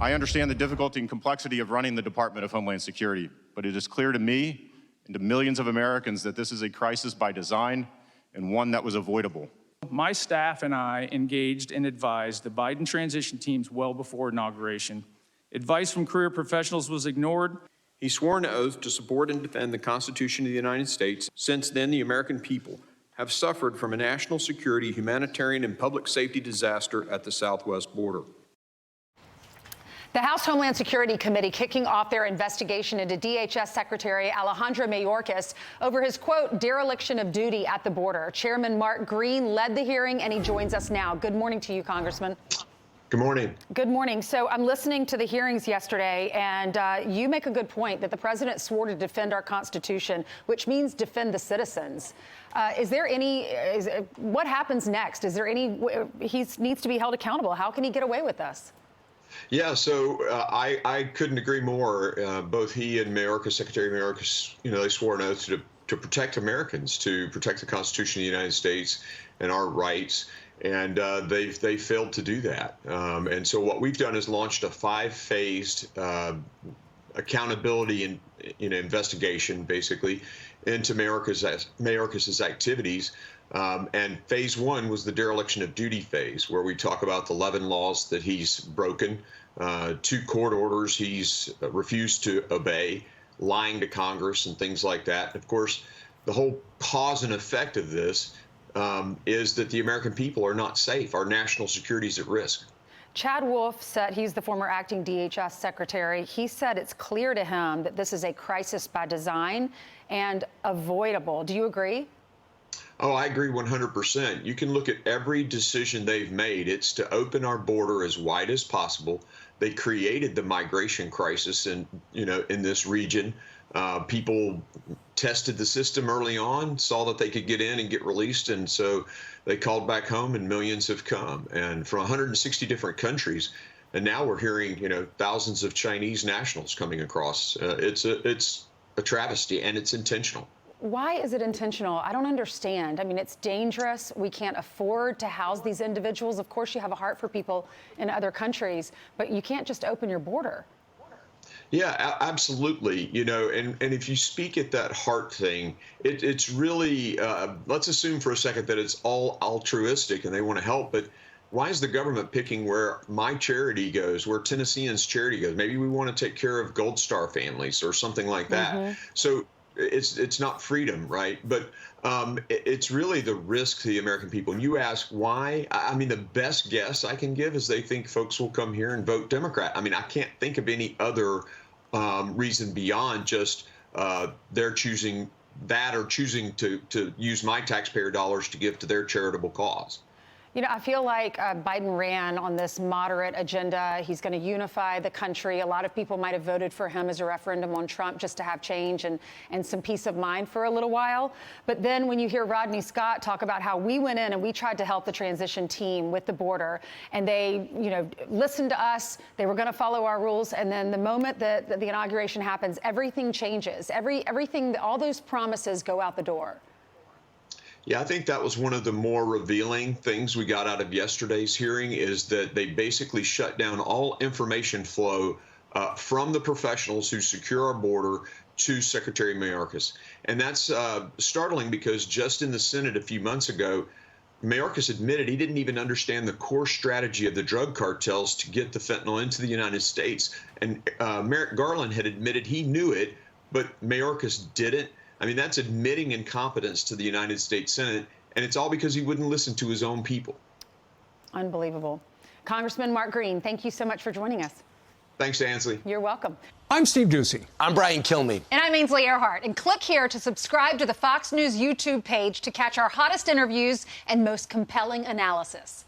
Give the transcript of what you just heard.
I understand the difficulty and complexity of running the Department of Homeland Security, but it is clear to me and to millions of Americans that this is a crisis by design and one that was avoidable. My staff and I engaged and advised the Biden transition teams well before inauguration. Advice from career professionals was ignored. He swore an oath to support and defend the Constitution of the United States. Since then, the American people have suffered from a national security, humanitarian, and public safety disaster at the southwest border. The House Homeland Security Committee kicking off their investigation into DHS Secretary Alejandro Mayorkas over his, quote, dereliction of duty at the border. Chairman Mark Green led the hearing, and he joins us now. Good morning to you, Congressman. Good morning. Good morning. So I'm listening to the hearings yesterday, and you make a good point that the president swore to defend our Constitution, which means defend the citizens. What happens next? He needs to be held accountable. How can he get away with this? Yeah, so I couldn't agree more. Both he and Mayorkas, Secretary Mayorkas, they swore an oath to protect Americans, to protect the Constitution of the United States and our rights. And they failed to do that. And so what we've done is launched a 5-phased accountability investigation, basically, into Mayorkas's activities. And phase 1 was the dereliction of duty phase, where we talk about the 11 laws that he's broken, 2 court orders he's refused to obey, lying to Congress and things like that. Of course, the whole cause and effect of this is that the American people are not safe. Our national security is at risk. Chad Wolf said, he's the former acting DHS secretary. He said it's clear to him that this is a crisis by design and avoidable. Do you agree? Oh, I agree 100%. You can look at every decision they've made. It's to open our border as wide as possible. They created the migration crisis in this region. People tested the system early on, saw that they could get in and get released, and so they called back home, and millions have come, and from 160 different countries. And now we're hearing, thousands of Chinese nationals coming across. It's a travesty, and it's intentional. Why is it intentional? I don't understand. I mean, it's dangerous. We can't afford to house these individuals. Of course, you have a heart for people in other countries, but you can't just open your border. Yeah, absolutely. And if you speak at that heart thing, it's really, let's assume for a second that it's all altruistic and they want to help. But why is the government picking where my charity goes, where Tennesseans' charity goes? Maybe we want to take care of Gold Star families or something like that. Mm-hmm. So it's not freedom, right? But it's really the risk to the American people. And you ask why? I mean, the best guess I can give is they think folks will come here and vote Democrat. I mean, I can't think of any other reason beyond just they're choosing that or choosing to use my taxpayer dollars to give to their charitable cause. I feel like Biden ran on this moderate agenda. He's going to unify the country. A lot of people might have voted for him as a referendum on Trump just to have change and some peace of mind for a little while. But then when you hear Rodney Scott talk about how we went in and we tried to help the transition team with the border, and they, listened to us, they were going to follow our rules, and then the moment that the inauguration happens, everything changes. Everything, all those promises go out the door. Yeah, I think that was one of the more revealing things we got out of yesterday's hearing, is that they basically shut down all information flow from the professionals who secure our border to Secretary Mayorkas. And that's startling, because just in the Senate a few months ago, Mayorkas admitted he didn't even understand the core strategy of the drug cartels to get the fentanyl into the United States. And Merrick Garland had admitted he knew it, but Mayorkas didn't. I mean, that's admitting incompetence to the United States Senate, and it's all because he wouldn't listen to his own people. Unbelievable. Congressman Mark Green, thank you so much for joining us. Thanks, Ansley. You're welcome. I'm Steve Doocy. I'm Brian Kilmeade. And I'm Ainsley Earhart. And click here to subscribe to the Fox News YouTube page to catch our hottest interviews and most compelling analysis.